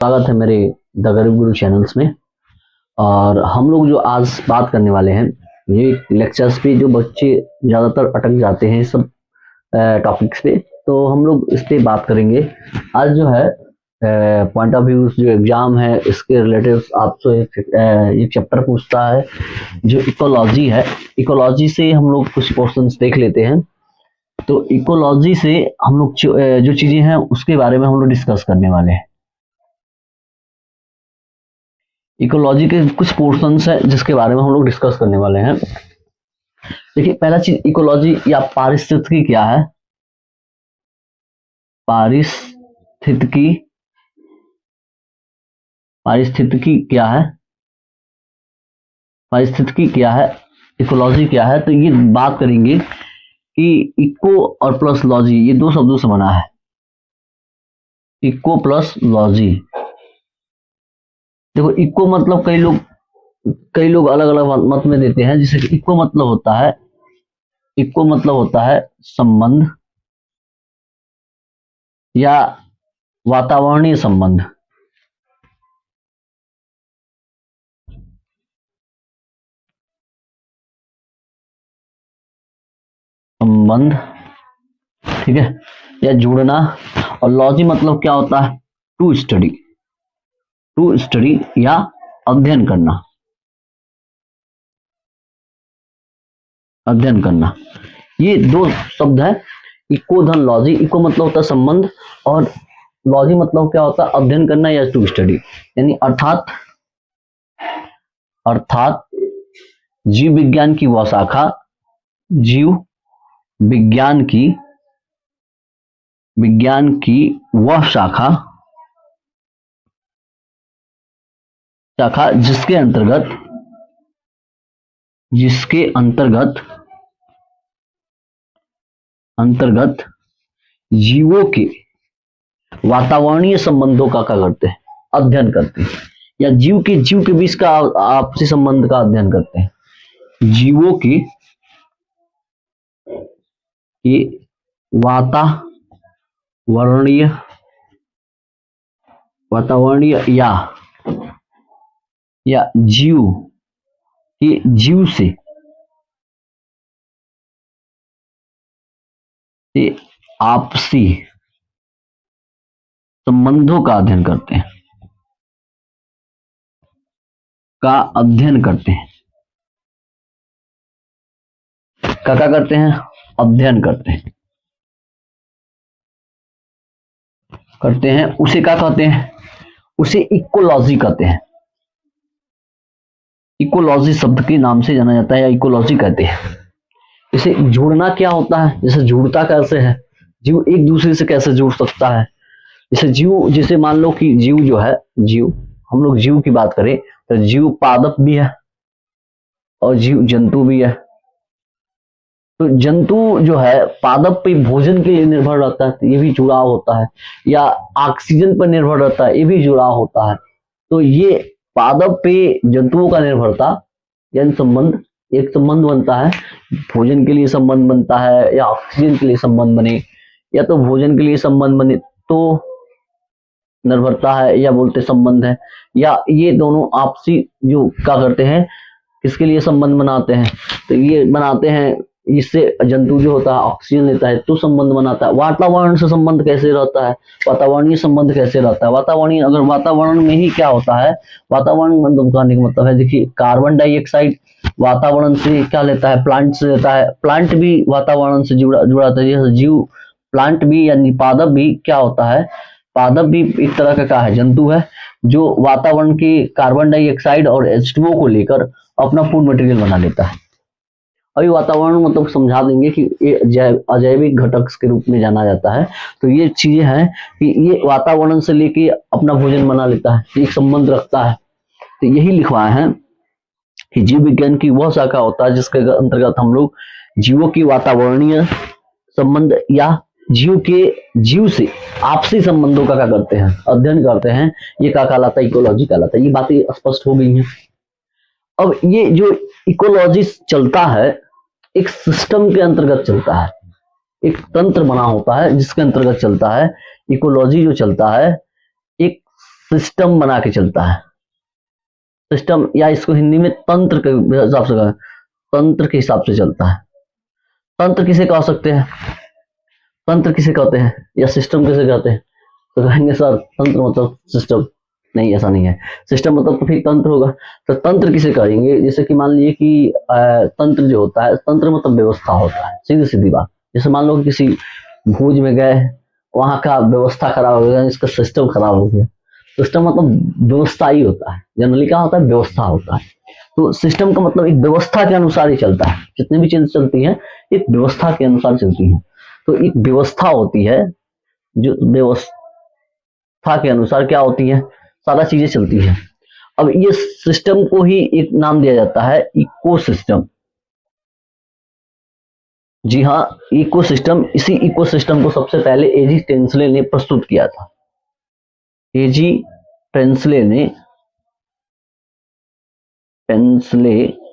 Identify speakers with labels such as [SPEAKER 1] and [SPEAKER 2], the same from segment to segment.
[SPEAKER 1] स्वागत है मेरे द गरीब गुरु चैनल्स में। और हम लोग जो आज बात करने वाले हैं, ये लेक्चर्स पे जो बच्चे ज़्यादातर अटक जाते हैं सब टॉपिक्स पे, तो हम लोग इस पे बात करेंगे। आज जो है पॉइंट ऑफ व्यू जो एग्जाम है इसके रिलेटेड आपसे एक चैप्टर पूछता है जो इकोलॉजी है। इकोलॉजी से हम लोग कुछ क्वेश्चंस देख लेते हैं। तो इकोलॉजी से हम लोग जो चीज़ें हैं उसके बारे में हम लोग डिस्कस करने वाले हैं। इकोलॉजी के कुछ पोर्शंस है जिसके बारे में हम लोग डिस्कस करने वाले हैं। देखिए, पहला चीज इकोलॉजी या पारिस्थितिकी क्या है। पारिस्थितिकी पारिस्थितिकी क्या है पारिस्थितिकी क्या है, इकोलॉजी क्या है। तो ये बात करेंगे कि इको और प्लस लॉजी ये दो शब्दों से बना है। Eco plus logy. देखो, इको मतलब कई लोग अलग अलग मत में देते हैं। जैसे कि इको मतलब होता है संबंध या वातावरणीय संबंध। संबंध, ठीक है, या जुड़ना। और लॉजी मतलब क्या होता है, टू स्टडी या अध्ययन करना। ये दो शब्द है, इको धन लॉजी। इको मतलब होता है संबंध और लॉजी मतलब क्या होता है, अध्ययन करना या टू स्टडी। यानी अर्थात जीव विज्ञान की वह शाखा जिसके अंतर्गत जीवों के वातावरणीय संबंधों का क्या करते हैं, अध्ययन करते हैं। या जीव के बीच का आपसी संबंध का अध्ययन करते हैं। जीवों के वातावरणीय या जीव से आपसी संबंधों का अध्ययन करते हैं। क्या करते हैं, अध्ययन करते हैं। उसे क्या कहते हैं, उसे इकोलॉजी कहते हैं। इकोलॉजी शब्द के नाम से जाना जाता है या इकोलॉजी कहते हैं। इसे जुड़ना क्या होता है, जैसे जुड़ता कैसे है, जीव एक दूसरे से कैसे जुड़ सकता है। जैसे मान लो कि हम लोग जीव की बात करें तो जीव पादप भी है और जीव जंतु भी है। तो जंतु जो है पादप पे भोजन के लिए निर्भर रहता है, तो ये भी जुड़ाव होता है। या ऑक्सीजन पर निर्भर रहता है, ये भी जुड़ाव होता है। तो ये पादप पे जंतुओं का निर्भरता यानी एक संबंध बनता है। भोजन के लिए संबंध बनता है या ऑक्सीजन के लिए संबंध बने या तो भोजन के लिए संबंध बने तो निर्भरता है या बोलते संबंध है। या ये दोनों आपसी जो क्या करते हैं, किसके लिए संबंध बनाते हैं, तो ये बनाते हैं। इससे जंतु जो होता है ऑक्सीजन लेता है तो संबंध बनाता है। वातावरण से संबंध कैसे रहता है, वातावरणीय संबंध कैसे रहता है। अगर वातावरण में ही क्या होता है, वातावरण मतलब कहने का मतलब है, देखिए कार्बन डाइऑक्साइड वातावरण से क्या लेता है, प्लांट से लेता है। प्लांट भी वातावरण से जुड़ा रहता है। जैसे जीव प्लांट भी यानी पादप भी क्या होता है, पादप भी एक तरह का है, जंतु है जो वातावरण के कार्बन डाइऑक्साइड और H2O को लेकर अपना फूड मटेरियल बना लेता है। अभी वातावरण मतलब समझा देंगे कि ये अजैविक घटक के रूप में जाना जाता है। तो ये चीजें हैं कि ये वातावरण से लेके अपना भोजन बना लेता है, एक संबंध रखता है। तो यही लिखवाए हैं कि जीव विज्ञान की वह शाखा होता है जिसके अंतर्गत हम लोग जीवों की वातावरणीय संबंध या जीव से आपसी संबंधों का क्या करते हैं, अध्ययन करते हैं। ये क्या कहलाता है, इकोलॉजी कहलाता है। ये बातें स्पष्ट हो गई हैं। अब ये जो इकोलॉजी चलता है एक सिस्टम के अंतर्गत चलता है, एक तंत्र बना होता है जिसके अंतर्गत चलता है। इकोलॉजी जो चलता है एक सिस्टम बना के चलता है। सिस्टम, या इसको हिंदी में तंत्र के हिसाब से कहें, तंत्र के हिसाब से चलता है। तंत्र किसे कह सकते हैं, तंत्र किसे कहते हैं, या सिस्टम किसे कहते हैं? तो कहेंगे सर तंत्र मतलब सिस्टम, नहीं ऐसा नहीं है। सिस्टम मतलब तो फिर तंत्र होगा, तो तंत्र किसे कहेंगे? जैसे कि मान लीजिए कि तंत्र जो होता है, तंत्र मतलब व्यवस्था होता है, सीधी सीधी बात। जैसे मान लो कि किसी भोज में गए, वहां का व्यवस्था खराब हो गया, इसका सिस्टम खराब हो गया। सिस्टम मतलब व्यवस्था ही होता है, जनरली क्या होता है, व्यवस्था होता है। तो सिस्टम का मतलब एक व्यवस्था के अनुसार ही चलता है। जितनी भी चीजें चलती हैं एक व्यवस्था के अनुसार चलती हैं। तो एक व्यवस्था होती है, जो व्यवस्था के अनुसार क्या होती है, सारा चीजें चलती है। अब ये सिस्टम को ही एक नाम दिया जाता है इकोसिस्टम। जी हाँ, इकोसिस्टम। इसी इकोसिस्टम को सबसे पहले एजी टेंसले ने प्रस्तुत किया था। एजी टेंसले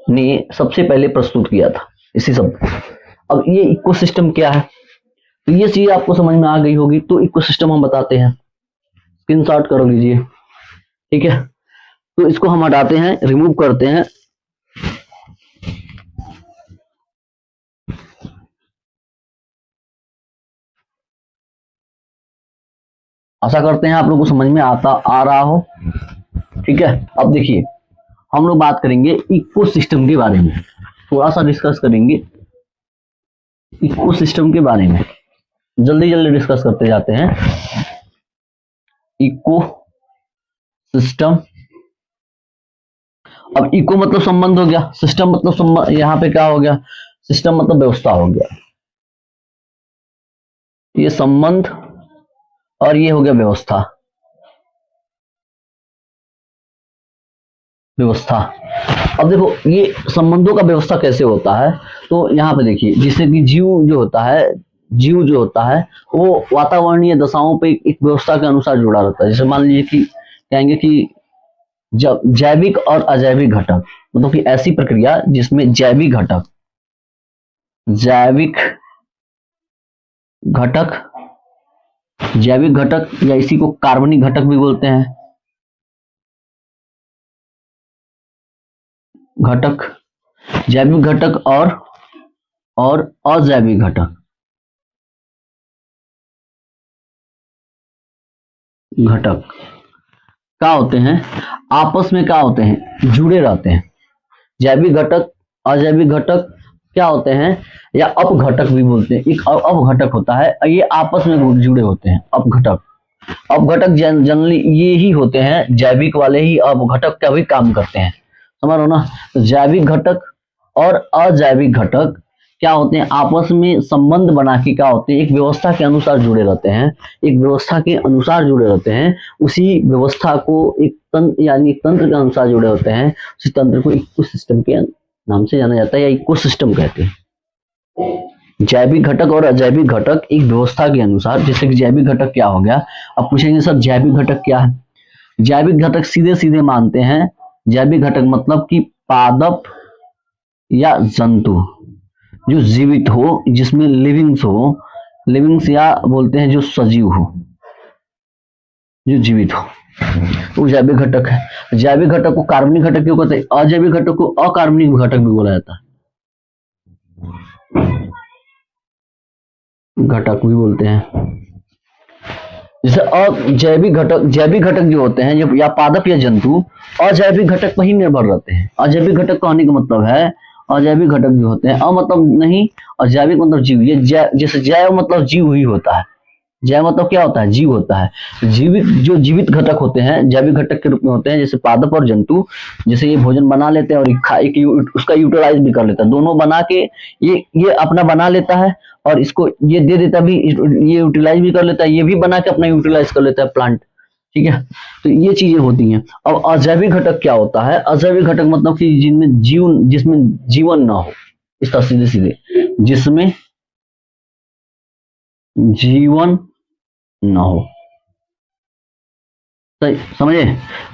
[SPEAKER 1] ने सबसे पहले प्रस्तुत किया था इसी सब। अब ये इकोसिस्टम क्या है, तो ये चीज आपको समझ में आ गई होगी। तो इकोसिस्टम हम बताते हैं, स्क्रीनशॉट कर लीजिए, ठीक है। तो इसको हम हटाते हैं, रिमूव करते हैं। आशा करते हैं आप लोगों को समझ में आ रहा हो, ठीक है। अब देखिए हम लोग बात करेंगे इकोसिस्टम के बारे में, थोड़ा सा डिस्कस करेंगे इकोसिस्टम के बारे में, जल्दी जल्दी डिस्कस करते जाते हैं। इको सिस्टम, अब इको मतलब संबंध हो गया, सिस्टम मतलब संबंध, यहाँ पे क्या हो गया, सिस्टम मतलब व्यवस्था हो गया, ये संबंध और ये हो गया व्यवस्था। व्यवस्था, अब देखो ये संबंधों का व्यवस्था कैसे होता है, तो यहाँ पे देखिए, जिससे कि जीव जो होता है वो वातावरणीय दशाओं पे एक व्यवस्था के अनुसार जुड़ा रहता है। जैसे मान लीजिए कि कहेंगे कि जब जैविक और अजैविक घटक, मतलब कि ऐसी प्रक्रिया जिसमें जैविक घटक या इसी को कार्बनिक घटक भी बोलते हैं, घटक, जैविक घटक और अजैविक घटक क्या होते हैं, आपस में क्या होते हैं, जुड़े रहते हैं। जैविक घटक, अजैविक घटक क्या होते हैं, या अपघटक भी बोलते हैं। एक अपघटक होता है, ये आपस में जुड़े होते हैं, अपघटक। अपघटक जनरली ये ही होते हैं, जैविक वाले ही अपघटक का भी काम करते हैं, समझ लो ना। तो जैविक घटक और अजैविक घटक क्या होते हैं, आपस में संबंध बना के क्या होते हैं, एक व्यवस्था के अनुसार जुड़े रहते हैं, एक व्यवस्था के अनुसार जुड़े रहते हैं। उसी व्यवस्था को एक तंत्र, यानी तंत्र के अनुसार जुड़े होते हैं। उसी तंत्र को इकोसिस्टम के नाम से जाना जाता है, या इकोसिस्टम कहते हैं। जैविक घटक और अजैविक घटक एक व्यवस्था के अनुसार, जैसे कि जैविक घटक क्या हो गया, अब पूछेंगे सर जैविक घटक क्या है। जैविक घटक सीधे सीधे मानते हैं, जैविक घटक मतलब कि पादप या जंतु जो जीवित हो, जिसमें लिविंग्स हो, लिविंग्स या बोलते हैं जो सजीव हो, जो जीवित हो, वो जैविक घटक है। जैविक घटक को कार्बनिक घटक क्यों कहते हैं, अजैविक घटक को अकार्बनिक घटक भी बोला जाता है, घटक भी बोलते हैं। जैसे जैविक घटक जो होते हैं, जो या पादप या जंतु अजैविक घटक पर ही निर्भर रहते हैं। अजैविक घटक कहने का मतलब है, अजैविक घटक जो होते हैं, मतलब नहीं, और जैविक मतलब जीव। ये जैसे जैव मतलब जीव ही होता है, जैव मतलब क्या होता है, जीव होता है। जीवित, जो जीवित घटक होते हैं जैविक घटक के रूप में होते हैं, जैसे पादप और जंतु। जैसे ये भोजन बना लेते हैं और उसका यूटिलाइज भी कर लेता है, दोनों बना के ये अपना बना लेता है और इसको ये दे देता भी, ये यूटिलाइज भी कर लेता है, ये भी बना के अपना यूटिलाइज कर लेता है प्लांट, ठीक है। तो ये चीजें होती हैं। अब अजैविक घटक क्या होता है, अजैविक घटक मतलब कि जिसमें जीवन ना हो, इसका सीधे सीधे, जिसमें जीवन ना हो, समझे,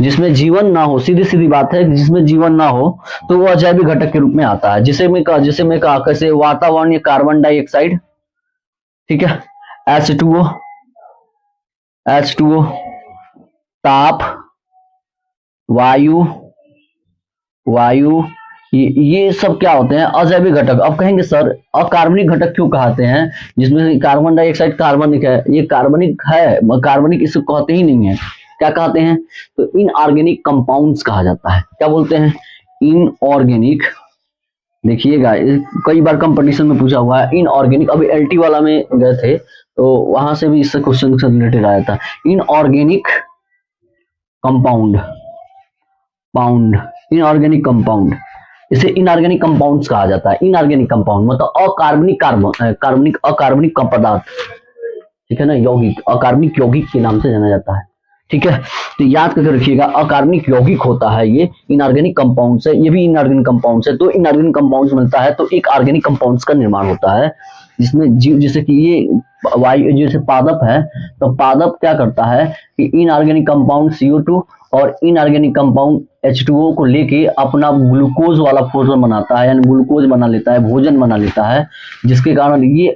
[SPEAKER 1] जिसमें जीवन ना हो, सीधी सीधी बात है, जिसमें जीवन ना हो तो वो अजैविक घटक के रूप में आता है। जिसे मैं कहा कैसे, वातावरण या कार्बन डाइऑक्साइड, ठीक है, H2O ताप, वायु, वायु, ये सब क्या होते हैं? अजैविक घटक। अब कहेंगे सर अकार्बनिक घटक क्यों कहते हैं, जिसमें कार्बन डाइऑक्साइड कार्बनिक है? ये कार्बनिक है, कार्बनिक इसको कहते ही नहीं है, क्या कहते हैं? तो इनऑर्गेनिक कंपाउंड्स कहा जाता है। क्या बोलते हैं? इनऑर्गेनिक। देखिएगा कई बार कंपटीशन में पूछा हुआ है इनऑर्गेनिक। अभी एलटी वाला में गए थे तो वहां से भी इससे क्वेश्चन से रिलेटेड आया था। Inorganic compound, pound, inorganic compound, इसे इनऑर्गेनिक कंपाउंड्स कहा जाता है। इनऑर्गेनिक कंपाउंड मतलब अकार्बनिक कार्बनिक अकार्बनिक का पदार्थ, ठीक है ना, यौगिक, अकार्बनिक यौगिक के नाम से जाना जाता है। ठीक है, तो याद करके रखिएगा अकार्बनिक यौगिक होता है ये, इनऑर्गेनिक कंपाउंड्स है, ये भी इनऑर्गेनिक कंपाउंड्स है। तो इनऑर्गेनिक कंपाउंड्स मिलता है तो एक ऑर्गेनिक कंपाउंड्स का निर्माण होता है, जिसमें जीव, जैसे कि ये वायु, जैसे पादप है, तो पादप क्या करता है कि इनऑर्गेनिक कंपाउंड CO2 और इनऑर्गेनिक कंपाउंड H2O को लेके अपना ग्लूकोज वाला फॉर्म बनाता है, यानी ग्लूकोज बना लेता है, भोजन बना लेता है, जिसके कारण ये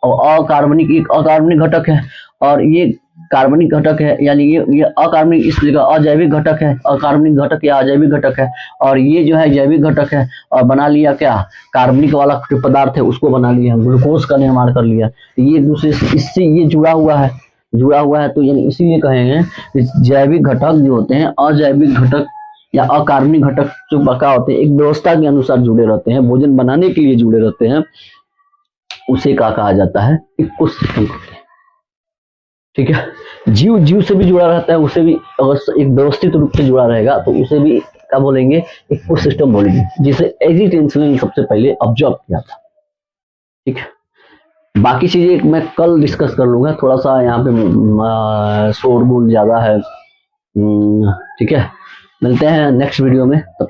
[SPEAKER 1] अकार्बनिक, एक अकार्बनिक घटक है और ये कार्बनिक घटक है, यानी ये अकार्बनिक, इस जगह अजैविक घटक है, अकार्बनिक घटक या अजैविक घटक है, और ये जो है जैविक घटक है, और बना लिया क्या, कार्बनिक वाला जो पदार्थ है उसको बना लिया, ग्लूकोज का निर्माण कर लिया। ये दूसरे से, इससे ये जुड़ा हुआ है, तो यानी इसीलिए कहेंगे कि जैविक घटक जो होते हैं, अजैविक घटक या अकार्बनिक घटक जो बका होते हैं, एक व्यवस्था के अनुसार जुड़े रहते हैं, भोजन बनाने के लिए जुड़े रहते हैं, उसे क्या कहा जाता है? इकोसिस्टम। ठीक है, जीव से भी जुड़ा रहता है, उसे भी अगर एक व्यवस्थित रूप से जुड़ा रहेगा तो उसे भी क्या बोलेंगे? इकोसिस्टम बोलेंगे, जिसे एग्जिटेंशियल ने सबसे पहले ऑब्जर्व किया था। ठीक है, बाकी चीजें मैं कल डिस्कस कर लूंगा, थोड़ा सा यहाँ पे शोरगुल ज्यादा है। ठीक है, मिलते हैं नेक्स्ट वीडियो में, तब तक